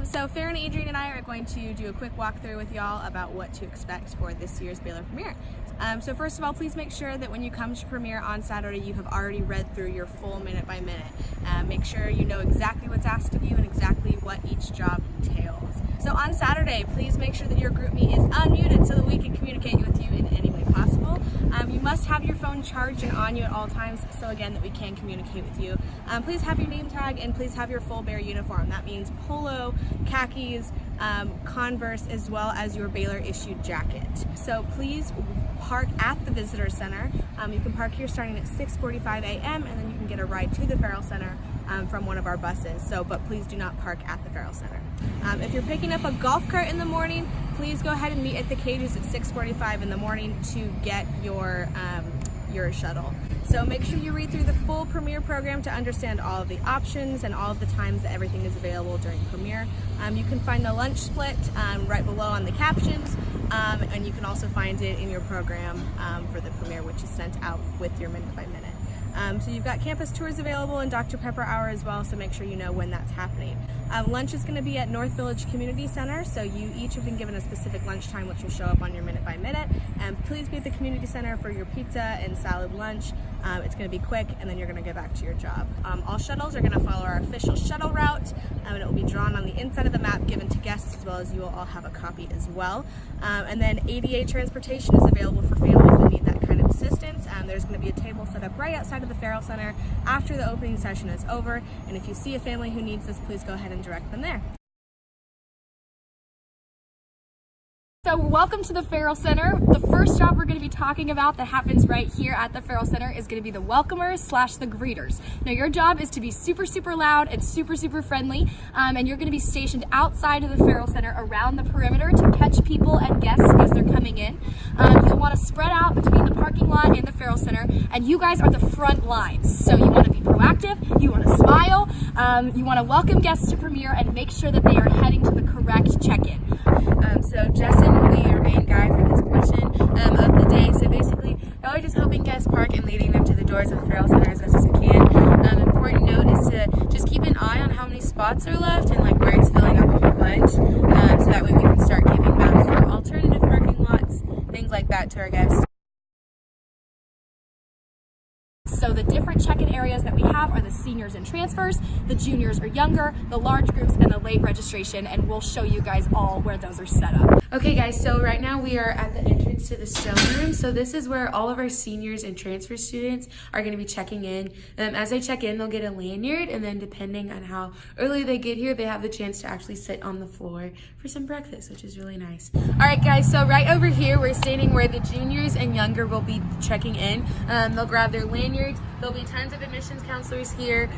So Farron, Adrian, and I are going to do a quick walkthrough with y'all about what to expect for this year's Baylor Premiere. So first of all, please make sure that when you come to Premiere on Saturday, you have already read through your full minute by minute. Make sure you know exactly what's asked of you and exactly what each job entails. So on Saturday, please make sure that your group meet is unmuted so that we can communicate with you in any way possible. You must have your phone charged and on you at all times so again that we can communicate with you. Please have your name tag and please have your full Bear uniform. That means polo, khakis, Converse, as well as your Baylor issued jacket. So please park at the Visitor Center. You can park here starting at 6:45 a.m. and then you can get a ride to the Ferrell Center from one of our buses. But please do not park at the Ferrell Center. If you're picking up a golf cart in the morning, please go ahead and meet at the cages at 6:45 in the morning to get your shuttle. So make sure you read through the full Premiere program to understand all of the options and all of the times that everything is available during Premiere. You can find the lunch split right below on the captions, and you can also find it in your program for the Premiere, which is sent out with your minute by minute. So you've got campus tours available and Dr. Pepper Hour as well, so make sure you know when that's happening. Lunch is going to be at North Village Community Center, so you each have been given a specific lunchtime which will show up on your minute by minute. And please be at the community center for your pizza and salad lunch. It's going to be quick and then you're going to go back to your job. All shuttles are going to follow our official shuttle route, and it will be drawn on the inside of the map given to guests, as well as you will all have a copy as well. And then ADA transportation is available for families that need that kind of assistance. There's going to be a table set up right outside of the Ferrell Center after the opening session is over, and if you see a family who needs this, please go ahead and direct them there. So welcome to the Ferrell Center. The first job we're going to be talking about that happens right here at the Ferrell Center is going to be the welcomers / the greeters. Now your job is to be super loud and super friendly, and you're going to be stationed outside of the Ferrell Center around the perimeter to catch people and guests as they're coming in. You'll want to spread out between the parking lot and the Ferrell Center, and you guys are the front lines. So you want to be proactive, you want to smile, you want to welcome guests to Premiere and make sure that they are heading to the correct check-in. So Justin will be your main guy for this portion of the day. So basically, y'all are just helping guests park and leading them to the doors of the Ferrell Center as best as you can. Important note is to just keep an eye on how many spots are left and like where it's filling up a whole bunch, so that way we can start giving maps for alternative parking lots, things like that to our guests. So the different check-in areas that we have are the seniors and transfers, the juniors or younger, the large groups, and the late registration, and we'll show you guys all where those are set up. Okay guys, so right now we are at the entrance to the stone room. So this is where all of our seniors and transfer students are going to be checking in. As they check in, they'll get a lanyard, and then depending on how early they get here, they have the chance to actually sit on the floor for some breakfast, which is really nice. All right guys, so right over here, we're standing where the juniors and younger will be checking in. They'll grab their lanyards. There'll be tons of admissions counselors here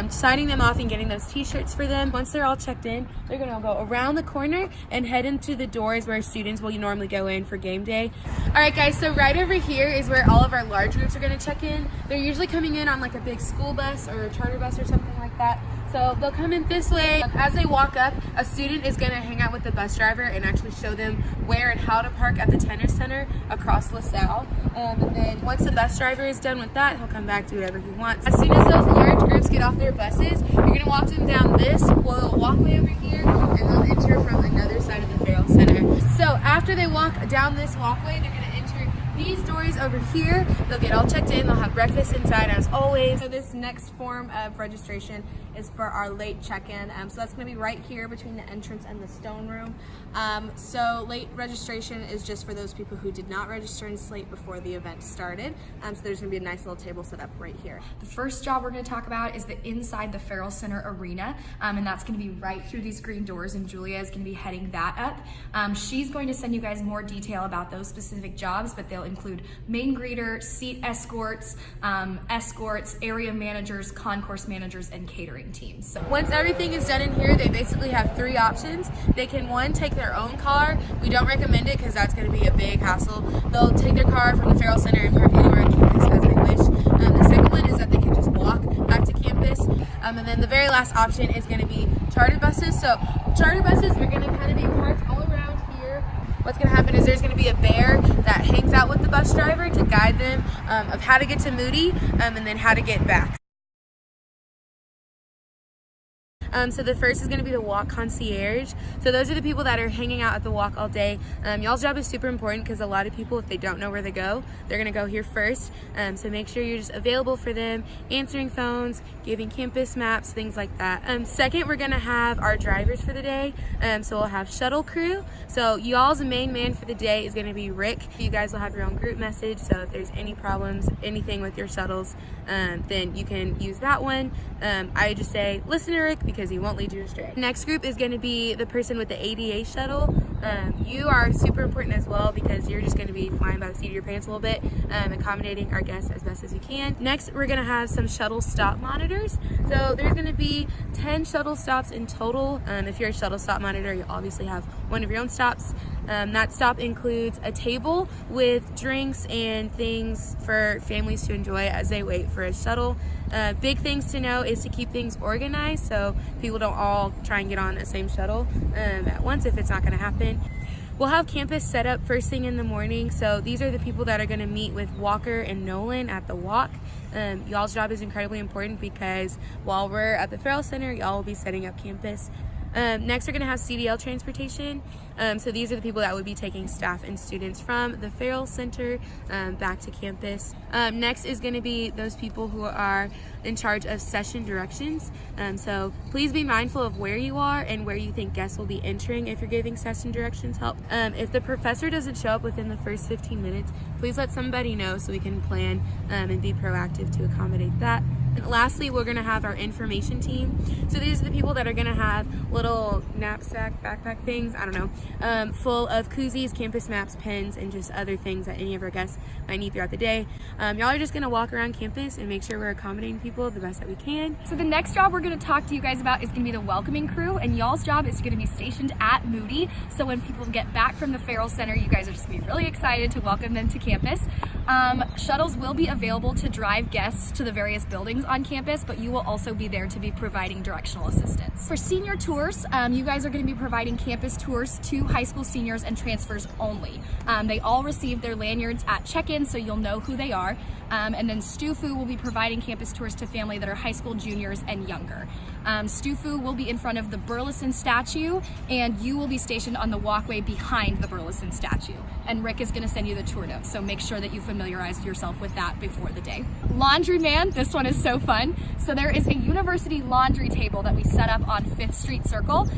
signing them off and getting those t-shirts for them. Once they're all checked in, they're gonna go around the corner and head into the doors where students will normally go in for game day. All right guys, so right over here is where all of our large groups are gonna check in. They're usually coming in on like a big school bus or a charter bus or something like that. So they'll come in this way. As they walk up, a student is gonna hang out with the bus driver and actually show them where and how to park at the tennis center across LaSalle. And then once the bus driver is done with that, he'll come back, do whatever he wants. As soon as those large groups get off their buses, you're gonna walk them down this little walkway over here, and they'll enter from another side of the Ferrell Center. So after they walk down this walkway, they're gonna enter these doors over here. They'll get all checked in. They'll have breakfast inside as always. So this next form of registration is for our late check-in. So that's going to be right here between the entrance and the stone room. So late registration is just for those people who did not register in slate before the event started. So there's going to be a nice little table set up right here. The first job we're going to talk about is the inside the Ferrell Center arena, and that's going to be right through these green doors, and Julia is going to be heading that up. She's going to send you guys more detail about those specific jobs, but they'll include main greeter, seat escorts, area managers, concourse managers, and catering teams. So once everything is done in here, they basically have three options. They can, one, take their own car. We don't recommend it because that's going to be a big hassle. They'll take their car from the Ferrell Center and park anywhere on campus as they wish. The second one is that they can just walk back to campus. And then the very last option is going to be charter buses. So charter buses are going to kind of be parked all around here. What's going to happen is there's going to be a bear that hangs out with the bus driver to guide them of how to get to Moody and then how to get back. So the first is going to be the WUAC Concierge. So those are the people that are hanging out at the walk all day. Y'all's job is super important because a lot of people, if they don't know where they go, they're going to go here first. So make sure you're just available for them, answering phones, giving campus maps, things like that. Second, we're going to have our drivers for the day. So we'll have Shuttle Crew. So y'all's main man for the day is going to be Rick. You guys will have your own group message, so if there's any problems, anything with your shuttles, then you can use that one. I just say listen to Rick because he won't lead you astray. Next group is going to be the person with the ADA shuttle. You are super important as well because you're just going to be flying by the seat of your pants a little bit, accommodating our guests as best as we can. Next, we're going to have some shuttle stop monitors. So there's going to be 10 shuttle stops in total. If you're a shuttle stop monitor, you obviously have one of your own stops. That stop includes a table with drinks and things for families to enjoy as they wait for a shuttle. Big things to know is to keep things organized so people don't all try and get on the same shuttle at once if it's not going to happen. We'll have campus set up first thing in the morning, so these are the people that are going to meet with Walker and Nolan at the walk. Y'all's job is incredibly important because while we're at the Ferrell Center, y'all will be setting up campus. Next, we're going to have CDL Transportation. So these are the people that would be taking staff and students from the Ferrell Center back to campus. Next is going to be those people who are in charge of session directions. So please be mindful of where you are and where you think guests will be entering if you're giving session directions help. If the professor doesn't show up within the first 15 minutes, please let somebody know so we can plan and be proactive to accommodate that. And lastly, we're going to have our information team. So these are the people that are going to have little knapsack, backpack things, I don't know, full of koozies, campus maps, pens, and just other things that any of our guests might need throughout the day. Y'all are just going to walk around campus and make sure we're accommodating people the best that we can. So the next job we're going to talk to you guys about is going to be the welcoming crew, and y'all's job is going to be stationed at Moody. So when people get back from the Ferrell Center, you guys are just going to be really excited to welcome them to campus. Shuttles will be available to drive guests to the various buildings on campus, but you will also be there to be providing directional assistance. For senior tours, you guys are going to be providing campus tours to high school seniors and transfers only. They all receive their lanyards at check-in, so you'll know who they are. And then STUFU will be providing campus tours to family that are high school juniors and younger. STUFU will be in front of the Burleson statue, and you will be stationed on the walkway behind the Burleson statue. And Rick is going to send you the tour notes, so make sure that you familiarize yourself with that before the day. Laundryman, this one is so fun. So there is a university laundry table that we set up on 5th Street Circle,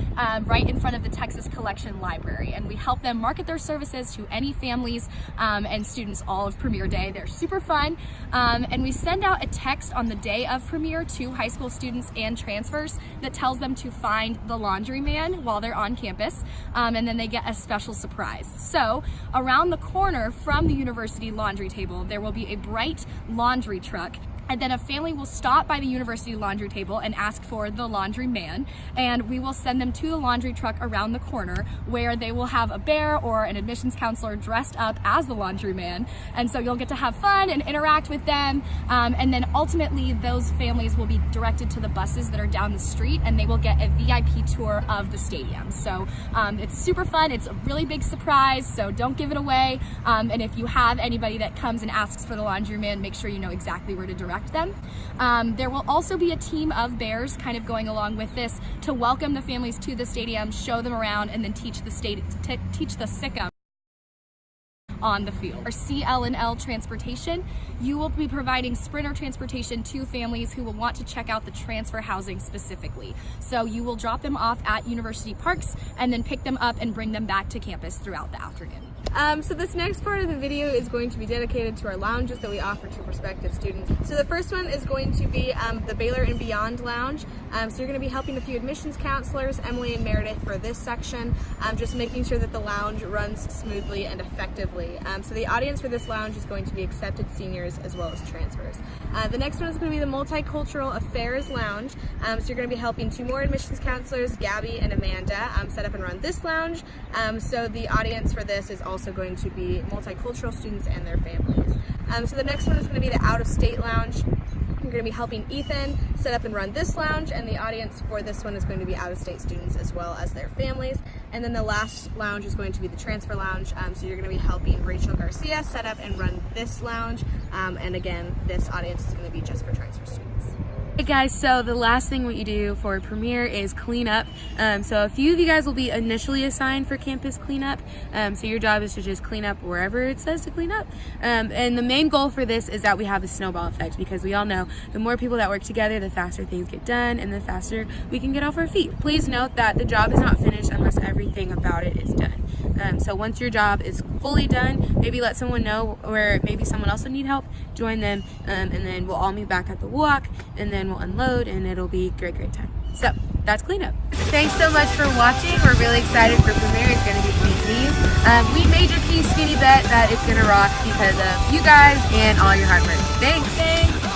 right in front of the Texas Collection Library, and we help them market their services to any families and students all of Premiere Day. They're super fun, and we send out a text on the day of Premiere to high school students and transfers that tells them to find the laundryman while they're on campus, and then they get a special surprise. So around the corner from the university laundry table, there will be a bright laundry truck. And then a family will stop by the university laundry table and ask for the laundry man, and we will send them to the laundry truck around the corner where they will have a bear or an admissions counselor dressed up as the laundry man. And so you'll get to have fun and interact with them. And then ultimately those families will be directed to the buses that are down the street, and they will get a VIP tour of the stadium. So it's super fun. It's a really big surprise, so don't give it away. And if you have anybody that comes and asks for the laundry man, make sure you know exactly where to direct them. There will also be a team of bears kind of going along with this to welcome the families to the stadium, show them around, and then teach the SICM on the field. For CL&L Transportation, you will be providing Sprinter transportation to families who will want to check out the transfer housing specifically. So you will drop them off at university parks and then pick them up and bring them back to campus throughout the afternoon. So this next part of the video is going to be dedicated to our lounges that we offer to prospective students. So the first one is going to be the Baylor and Beyond Lounge. So you're going to be helping a few admissions counselors, Emily and Meredith, for this section, just making sure that the lounge runs smoothly and effectively. So the audience for this lounge is going to be accepted seniors as well as transfers. The next one is going to be the Multicultural Affairs Lounge. So you're going to be helping 2 more admissions counselors, Gabby and Amanda, set up and run this lounge. So the audience for this is also going to be multicultural students and their families. So the next one is going to be the Out-of-State Lounge. We're going to be helping Ethan set up and run this lounge, and the audience for this one is going to be out-of-state students as well as their families. And then the last lounge is going to be the Transfer Lounge. So you're going to be helping Rachel Garcia set up and run this lounge. And again, this audience is going to be just for transfer students. Hey guys, so the last thing what you do for Premiere is clean up. So a few of you guys will be initially assigned for campus cleanup. So your job is to just clean up wherever it says to clean up. And the main goal for this is that we have a snowball effect, because we all know the more people that work together, the faster things get done and the faster we can get off our feet. Please note that the job is not finished unless everything about it is done. So once your job is fully done, maybe let someone know, or maybe someone else will need help, join them, and then we'll all meet back at the WUAC, and then we'll unload, and it'll be a great time. So that's cleanup. Thanks so much for watching. We're really excited for Premiere. It's going to be amazing. We major key skinny bet that it's going to rock because of you guys and all your hard work. Thanks.